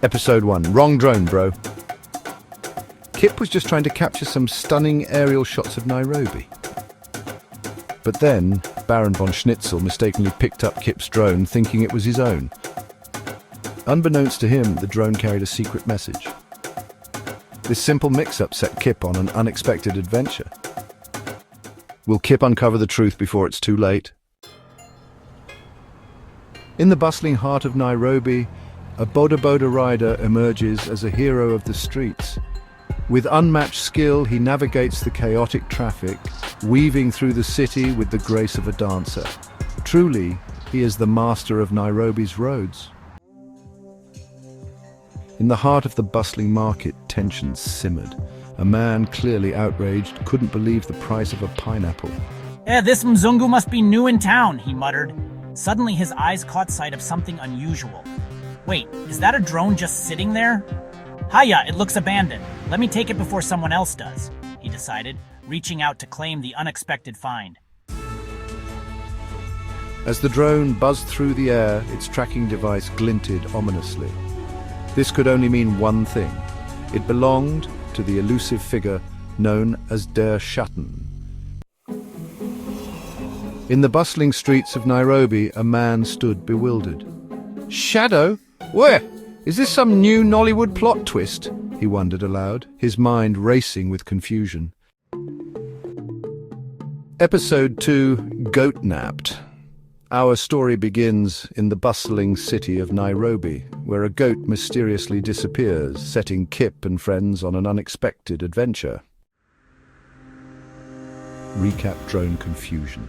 Episode 1. Wrong drone, bro. Kip was just trying to capture some stunning aerial shots of Nairobi. But then, Baron von Schnitzel mistakenly picked up Kip's drone, thinking it was his own. Unbeknownst to him, the drone carried a secret message. This simple mix-up set Kip on an unexpected adventure. Will Kip uncover the truth before it's too late? In the bustling heart of Nairobi, a boda-boda rider emerges as a hero of the streets. With unmatched skill, he navigates the chaotic traffic, weaving through the city with the grace of a dancer. Truly, he is the master of Nairobi's roads. In the heart of the bustling market, tensions simmered. A man, clearly outraged, couldn't believe the price of a pineapple. This Mzungu must be new in town, he muttered. Suddenly his eyes caught sight of something unusual. Wait, is that a drone just sitting there? Hiya, it looks abandoned. Let me take it before someone else does, he decided, reaching out to claim the unexpected find. As the drone buzzed through the air, its tracking device glinted ominously. This could only mean one thing. It belonged to the elusive figure known as Der Schatten. In the bustling streets of Nairobi, a man stood bewildered. Shadow? Where? Is this some new Nollywood plot twist? He wondered aloud, his mind racing with confusion. Episode 2, Goat Napped. Our story begins in the bustling city of Nairobi, where a goat mysteriously disappears, setting Kip and friends on an unexpected adventure. Recap drone confusion.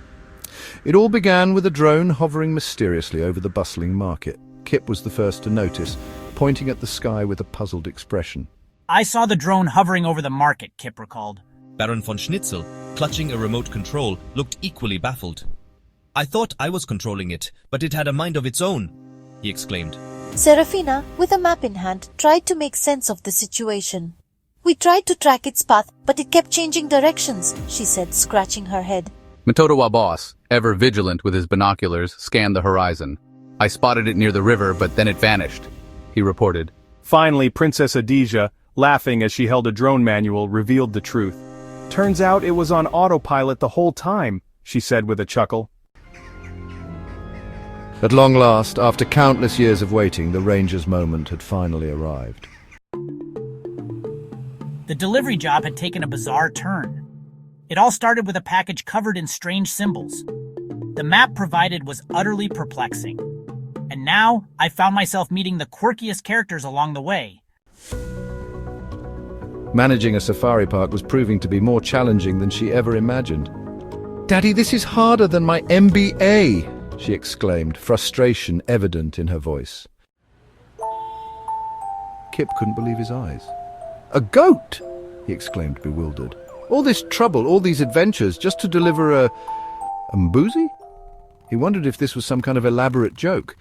It all began with a drone hovering mysteriously over the bustling market. Kip was the first to notice, pointing at the sky with a puzzled expression. I saw the drone hovering over the market, Kip recalled. Baron von Schnitzel, clutching a remote control, looked equally baffled. I thought I was controlling it, but it had a mind of its own, he exclaimed. Seraphina, with a map in hand, tried to make sense of the situation. We tried to track its path, but it kept changing directions, she said, scratching her head. Mtoto, boss, ever vigilant with his binoculars, scanned the horizon. I spotted it near the river, but then it vanished, he reported. Finally, Princess Adija, laughing as she held a drone manual, revealed the truth. Turns out it was on autopilot the whole time, she said with a chuckle. At long last, after countless years of waiting, the ranger's moment had finally arrived. The delivery job had taken a bizarre turn. It all started with a package covered in strange symbols. The map provided was utterly perplexing. And now, I found myself meeting the quirkiest characters along the way. Managing a safari park was proving to be more challenging than she ever imagined. Daddy, this is harder than my MBA, she exclaimed, frustration evident in her voice. Kip couldn't believe his eyes. A goat, he exclaimed, bewildered. All this trouble, all these adventures, just to deliver a mbuzi? He wondered if this was some kind of elaborate joke.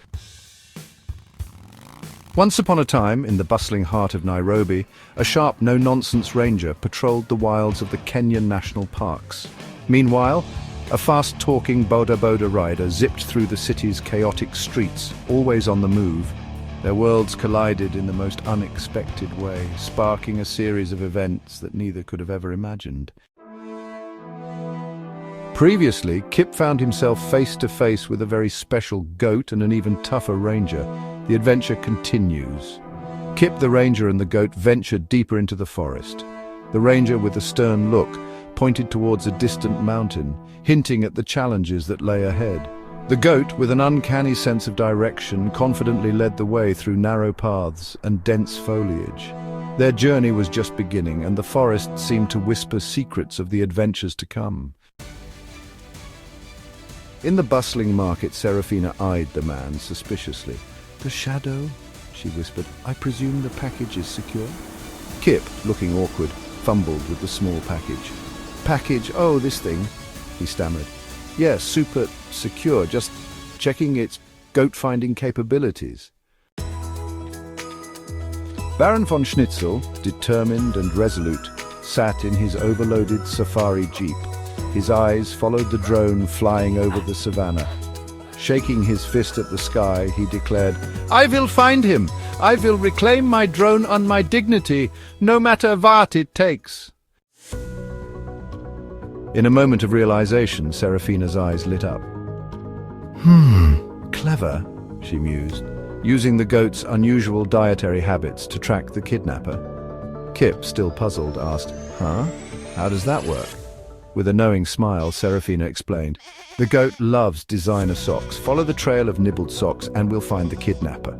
Once upon a time, in the bustling heart of Nairobi, a sharp, no-nonsense ranger patrolled the wilds of the Kenyan national parks. Meanwhile, a fast-talking boda-boda rider zipped through the city's chaotic streets, always on the move. Their worlds collided in the most unexpected way, sparking a series of events that neither could have ever imagined. Previously, Kip found himself face to face with a very special goat and an even tougher ranger. The adventure continues. Kip the ranger and the goat ventured deeper into the forest. The ranger, with a stern look, pointed towards a distant mountain, hinting at the challenges that lay ahead. The goat, with an uncanny sense of direction, confidently led the way through narrow paths and dense foliage. Their journey was just beginning, and the forest seemed to whisper secrets of the adventures to come. In the bustling market, Seraphina eyed the man suspiciously. "The shadow?" she whispered. "I presume the package is secure?" Kip, looking awkward, fumbled with the small package. "Package? Oh, this thing," he stammered. "Yes, super secure, just checking its goat-finding capabilities." Baron von Schnitzel, determined and resolute, sat in his overloaded safari jeep. His eyes followed the drone flying over the savannah. Shaking his fist at the sky, he declared, "I will find him! I will reclaim my drone on my dignity, no matter what it takes. In a moment of realization, Seraphina's eyes lit up. Clever, she mused, using the goat's unusual dietary habits to track the kidnapper. Kip, still puzzled, asked, "Huh? How does that work?" With a knowing smile, Seraphina explained, "The goat loves designer socks. Follow the trail of nibbled socks and we'll find the kidnapper."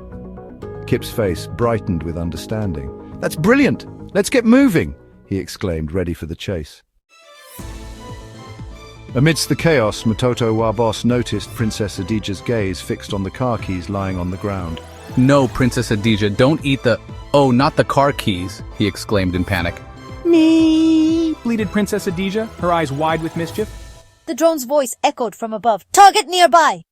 Kip's face brightened with understanding. "That's brilliant! Let's get moving!" he exclaimed, ready for the chase. Amidst the chaos, Mtoto Wabos noticed Princess Adija's gaze fixed on the car keys lying on the ground. No, Princess Adija, don't eat the— Oh, not the car keys, he exclaimed in panic. Me, bleated Princess Adija, her eyes wide with mischief. The drone's voice echoed from above. Target nearby!